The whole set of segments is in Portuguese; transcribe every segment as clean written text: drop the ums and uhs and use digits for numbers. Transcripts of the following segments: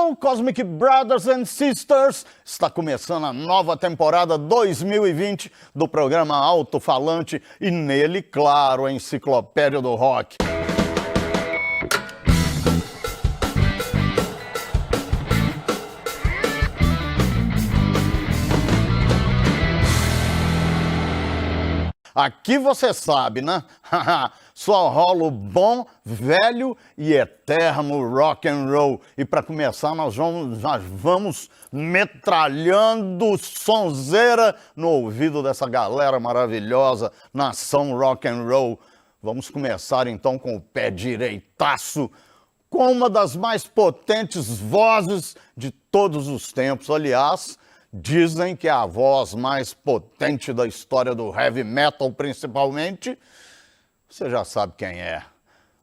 Hello, Cosmic Brothers and Sisters! Está começando a nova temporada 2020 do programa Alto-Falante e nele, claro, a enciclopédia do rock. Aqui você sabe, né? Só rola o bom, velho e eterno rock and roll. E para começar, nós vamos metralhando sonzeira no ouvido dessa galera maravilhosa, nação rock and roll. Vamos começar então com o pé direitaço, com uma das mais potentes vozes de todos os tempos. Aliás, dizem que é a voz mais potente da história do heavy metal, principalmente. Você já sabe quem é.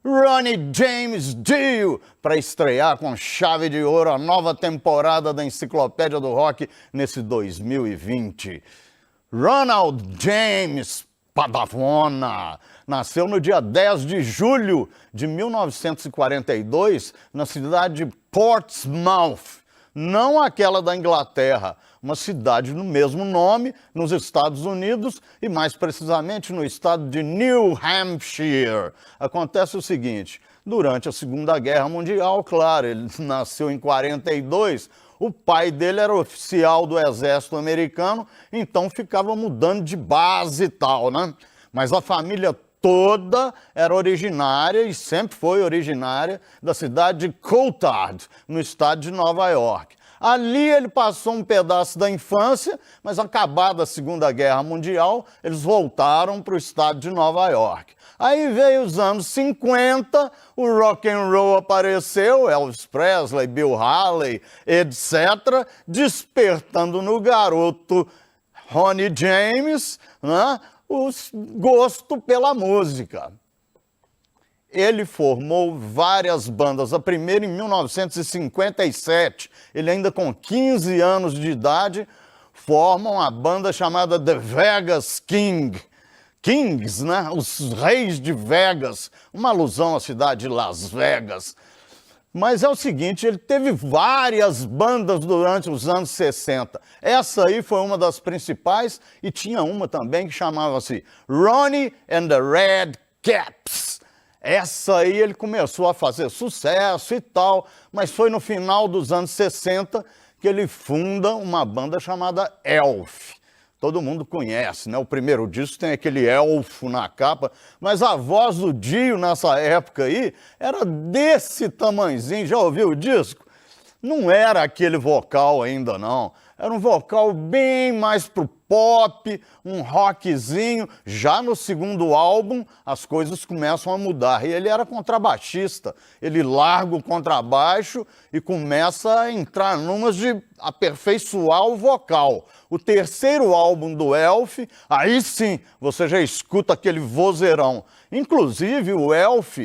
Ronnie James Dio, para estrear com chave de ouro a nova temporada da Enciclopédia do Rock nesse 2020. Ronald James Padavona nasceu no dia 10 de julho de 1942 na cidade de Portsmouth, não aquela da Inglaterra, uma cidade no mesmo nome, nos Estados Unidos e mais precisamente no estado de New Hampshire. Acontece o seguinte, durante a Segunda Guerra Mundial, claro, ele nasceu em 42, o pai dele era oficial do exército americano, então ficava mudando de base e tal, né? Mas a família toda era originária e sempre foi originária da cidade de Coulthard, no estado de Nova York. Ali ele passou um pedaço da infância, mas acabada a Segunda Guerra Mundial, eles voltaram para o estado de Nova York. Aí veio os anos 50, o rock and roll apareceu, Elvis Presley, Bill Haley, etc., despertando no garoto Ronnie James, né, o gosto pela música. Ele formou várias bandas, a primeira em 1957, ele ainda com 15 anos de idade, forma uma banda chamada The Vegas Kings, né? Os Reis de Vegas, uma alusão à cidade de Las Vegas. Mas é o seguinte, ele teve várias bandas durante os anos 60. Essa aí foi uma das principais e tinha uma também que chamava-se Ronnie and the Red Caps. Essa aí ele começou a fazer sucesso e tal, mas foi no final dos anos 60 que ele funda uma banda chamada Elf. Todo mundo conhece, né? O primeiro disco tem aquele elfo na capa, mas a voz do Dio nessa época aí era desse tamanhozinho. Já ouviu o disco? Não era aquele vocal ainda, não. Era um vocal bem mais pro pop, um rockzinho. Já no segundo álbum, as coisas começam a mudar. E ele era contrabaixista. Ele larga o contrabaixo e começa a entrar numas de aperfeiçoar o vocal. O terceiro álbum do Elf, aí sim, você já escuta aquele vozeirão. Inclusive, o Elf,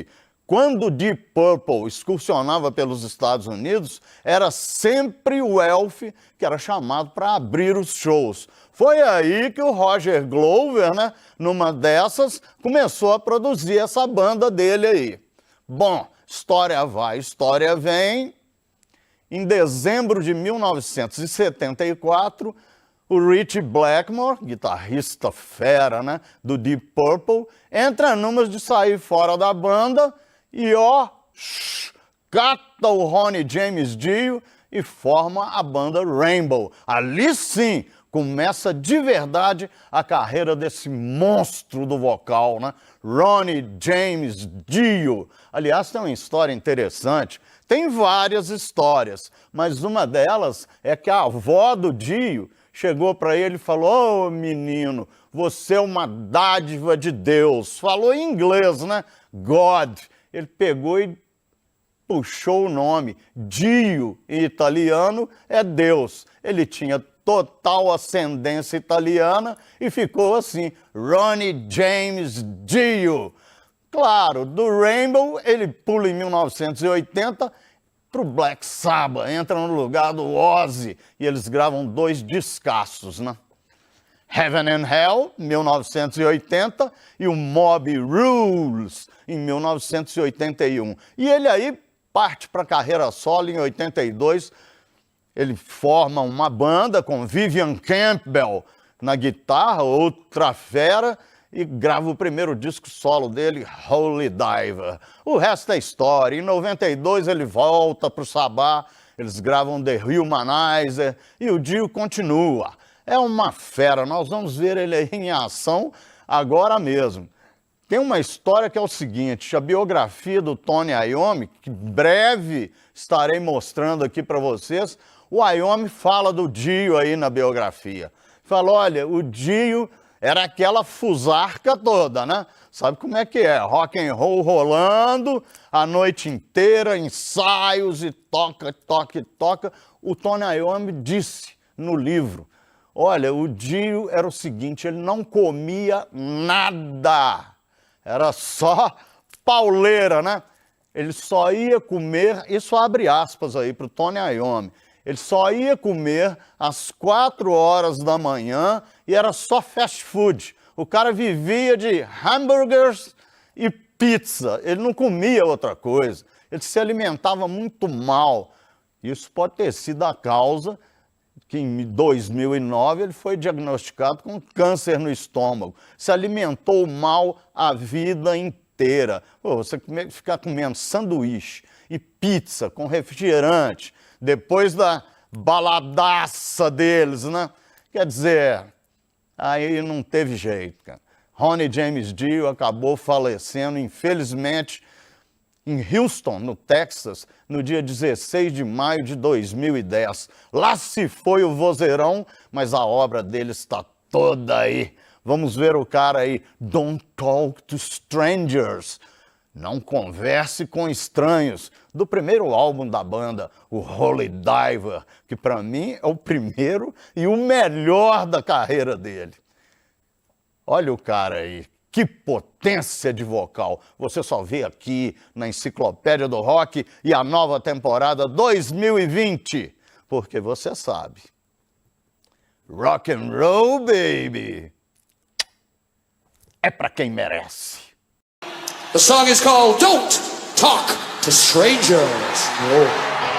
quando o Deep Purple excursionava pelos Estados Unidos, era sempre o Elf que era chamado para abrir os shows. Foi aí que o Roger Glover, né, numa dessas, começou a produzir essa banda dele aí. Bom, história vai, história vem. Em dezembro de 1974, o Ritchie Blackmore, guitarrista fera, né, do Deep Purple, entra numas de sair fora da banda e, cata o Ronnie James Dio e forma a banda Rainbow. Ali sim começa de verdade a carreira desse monstro do vocal, né? Ronnie James Dio. Aliás, tem uma história interessante. Tem várias histórias, mas uma delas é que a avó do Dio chegou para ele e falou: "Ô menino, você é uma dádiva de Deus." Falou em inglês, né? God. Ele pegou e puxou o nome. Dio, em italiano, é Deus. Ele tinha total ascendência italiana e ficou assim, Ronnie James Dio. Claro, do Rainbow ele pula em 1980 para o Black Sabbath, entra no lugar do Ozzy e eles gravam 2 descassos, né? Heaven and Hell, 1980, e o Mob Rules, em 1981. E ele aí parte para a carreira solo em 82. Ele forma uma banda com Vivian Campbell na guitarra, outra fera, e grava o primeiro disco solo dele, Holy Diver. O resto é história. Em 92 ele volta para o Sabá, eles gravam The Humanizer e o Dio continua. É uma fera, nós vamos ver ele aí em ação agora mesmo. Tem uma história que é o seguinte, a biografia do Tony Iommi, que breve estarei mostrando aqui para vocês. O Iommi fala do Dio aí na biografia. Fala, olha, o Dio era aquela fusarca toda, né? Sabe como é que é? Rock and roll rolando a noite inteira, ensaios e toca, toca, toca. O Tony Iommi disse no livro, olha, o Dio era o seguinte, ele não comia nada. Era só pauleira, né? Ele só ia comer, isso abre aspas aí para o Tony Iommi, ele só ia comer às 4 horas da manhã e era só fast food. O cara vivia de hambúrgueres e pizza, ele não comia outra coisa, ele se alimentava muito mal. Isso pode ter sido a causa que em 2009 ele foi diagnosticado com câncer no estômago. Se alimentou mal a vida inteira. Pô, você ficar comendo sanduíche e pizza com refrigerante, depois da baladaça deles, né? Quer dizer, aí não teve jeito, cara. Ronnie James Dio acabou falecendo, infelizmente, em Houston, no Texas, no dia 16 de maio de 2010. Lá se foi o vozeirão, mas a obra dele está toda aí. Vamos ver o cara aí. Don't talk to strangers. Não converse com estranhos. Do primeiro álbum da banda, o Holy Diver, que para mim é o primeiro e o melhor da carreira dele. Olha o cara aí. Que potência de vocal! Você só vê aqui na Enciclopédia do Rock e a nova temporada 2020, porque você sabe. Rock and roll, baby! É pra quem merece. The song is called Don't Talk to Strangers. Whoa.